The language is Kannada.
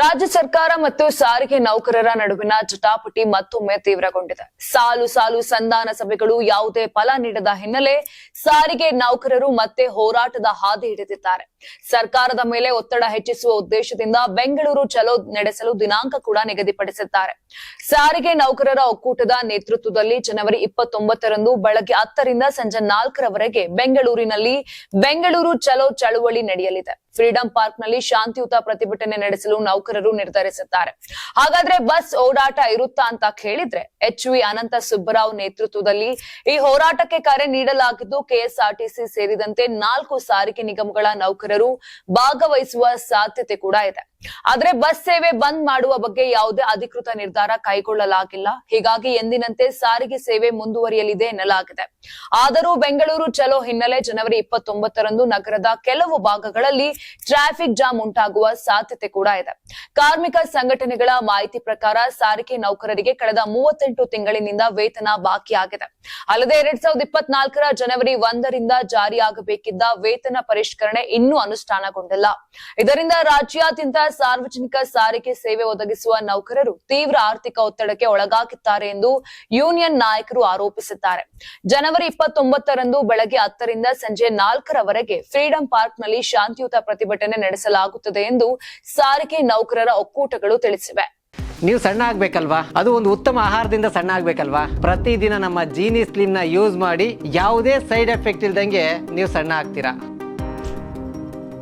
ರಾಜ್ಯ ಸರ್ಕಾರ ಮತ್ತು ಸಾರಿಗೆ ನೌಕರರ ನಡುವಿನ ಜಟಾಪಟಿ ಮತ್ತೊಮ್ಮೆ ತೀವ್ರಗೊಂಡಿದೆ. ಸಾಲು ಸಾಲು ಸಂಧಾನ ಸಭೆಗಳು ಯಾವುದೇ ಫಲ ನೀಡದ ಹಿನ್ನೆಲೆ ಸಾರಿಗೆ ನೌಕರರು ಮತ್ತೆ ಹೋರಾಟದ ಹಾದಿ ಹಿಡಿದಿದ್ದಾರೆ. ಸರ್ಕಾರದ ಮೇಲೆ ಒತ್ತಡ ಹೆಚ್ಚಿಸುವ ಉದ್ದೇಶದಿಂದ ಬೆಂಗಳೂರು ಚಲೋ ನಡೆಸಲು ದಿನಾಂಕ ಕೂಡ ನಿಗದಿಪಡಿಸಿದ್ದಾರೆ. ಸಾರಿಗೆ ನೌಕರರ ಒಕ್ಕೂಟದ ನೇತೃತ್ವದಲ್ಲಿ ಜನವರಿ 29ರಂದು ಬೆಳಗ್ಗೆ 10ರಿಂದ ಸಂಜೆ 4ರವರೆಗೆ ಬೆಂಗಳೂರಿನಲ್ಲಿ ಬೆಂಗಳೂರು ಚಲೋ ಚಳುವಳಿ ನಡೆಯಲಿದೆ. ಫ್ರೀಡಂ ಪಾರ್ಕ್ನಲ್ಲಿ ಶಾಂತಿಯುತ ಪ್ರತಿಭಟನೆ ನಡೆಸಲು ನೌಕರರು ನಿರ್ಧರಿಸಿದ್ದಾರೆ. ಹಾಗಾದ್ರೆ ಬಸ್ ಓಡಾಟ ಇರುತ್ತಾ ಅಂತ ಕೇಳಿದ್ರೆ ಎಚ್.ವಿ. ಅನಂತ ಸುಬ್ಬರಾವ್ ನೇತೃತ್ವದಲ್ಲಿ ಈ ಹೋರಾಟಕ್ಕೆ ಕರೆ ನೀಡಲಾಗಿದ್ದು ಕೆಎಸ್ಆರ್ಟಿಸಿ ಸೇರಿದಂತೆ 4 ಸಾರಿಗೆ ನಿಗಮಗಳ ನೌಕರರು ಭಾಗವಹಿಸುವ ಸಾಧ್ಯತೆ ಕೂಡ ಇದೆ. ಆದ್ರೆ ಬಸ್ ಸೇವೆ ಬಂದ್ ಮಾಡುವ ಬಗ್ಗೆ ಯಾವುದೇ ಅಧಿಕೃತ ನಿರ್ಧಾರ ಕೈಗೊಳ್ಳಲಾಗಿಲ್ಲ. ಹೀಗಾಗಿ ಎಂದಿನಂತೆ ಸಾರಿಗೆ ಸೇವೆ ಮುಂದುವರಿಯಲಿದೆ ಎನ್ನಲಾಗಿದೆ. ಆದರೂ ಬೆಂಗಳೂರು ಚಲೋ ಹಿನ್ನೆಲೆ ಜನವರಿ 29ರಂದು ನಗರದ ಕೆಲವು ಭಾಗಗಳಲ್ಲಿ ಟ್ರಾಫಿಕ್ ಜಾಮ್ ಉಂಟಾಗುವ ಸಾಧ್ಯತೆ ಕೂಡ ಇದೆ. ಕಾರ್ಮಿಕ ಸಂಘಟನೆಗಳ ಮಾಹಿತಿ ಪ್ರಕಾರ ಸಾರಿಗೆ ನೌಕರರಿಗೆ ಕಳೆದ 38 ತಿಂಗಳಿನಿಂದ ವೇತನ ಬಾಕಿಯಾಗಿದೆ. ಅಲ್ಲದೆ 2024ರ ಜನವರಿ 1ರಿಂದ ಜಾರಿಯಾಗಬೇಕಿದ್ದ ವೇತನ ಪರಿಷ್ಕರಣೆ ಇನ್ನೂ ಅನುಷ್ಠಾನಗೊಂಡಿಲ್ಲ. ಇದರಿಂದ ರಾಜ್ಯಾದ್ಯಂತ ಸಾರ್ವಜನಿಕ ಸಾರಿಗೆ ಸೇವೆ ಒದಗಿಸುವ ನೌಕರರು ತೀವ್ರ ಆರ್ಥಿಕ ಒತ್ತಡಕ್ಕೆ ಒಳಗಾಗಿದ್ದಾರೆ ಎಂದು ಯೂನಿಯನ್ ನಾಯಕರು ಆರೋಪಿಸಿದ್ದಾರೆ. ಜನವರಿ 29ರಂದು ಬೆಳಗ್ಗೆ 10ರಿಂದ ಸಂಜೆ 4ರವರೆಗೆ ಫ್ರೀಡಂ ಪಾರ್ಕ್ನಲ್ಲಿ ಶಾಂತಿಯುತ ಪ್ರತಿಭಟನೆ ನಡೆಸಲಾಗುತ್ತದೆ ಎಂದು ಸಾರಿಗೆ ನೌಕರರ ಒಕ್ಕೂಟಗಳು ತಿಳಿಸಿವೆ. ನೀವು ಸಣ್ಣ ಆಗ್ಬೇಕಲ್ವಾ? ಅದು ಒಂದು ಉತ್ತಮ ಆಹಾರದಿಂದ ಸಣ್ಣ ಆಗ್ಬೇಕಲ್ವಾ? ಪ್ರತಿದಿನ ನಮ್ಮ ಜೀನಿ ಸ್ಲಿಮ್ ನ ಯೂಸ್ ಮಾಡಿ ಯಾವುದೇ ಸೈಡ್ ಎಫೆಕ್ಟ್ ಇಲ್ದಂಗೆ ನೀವು ಸಣ್ಣ ಆಗ್ತೀರಾ.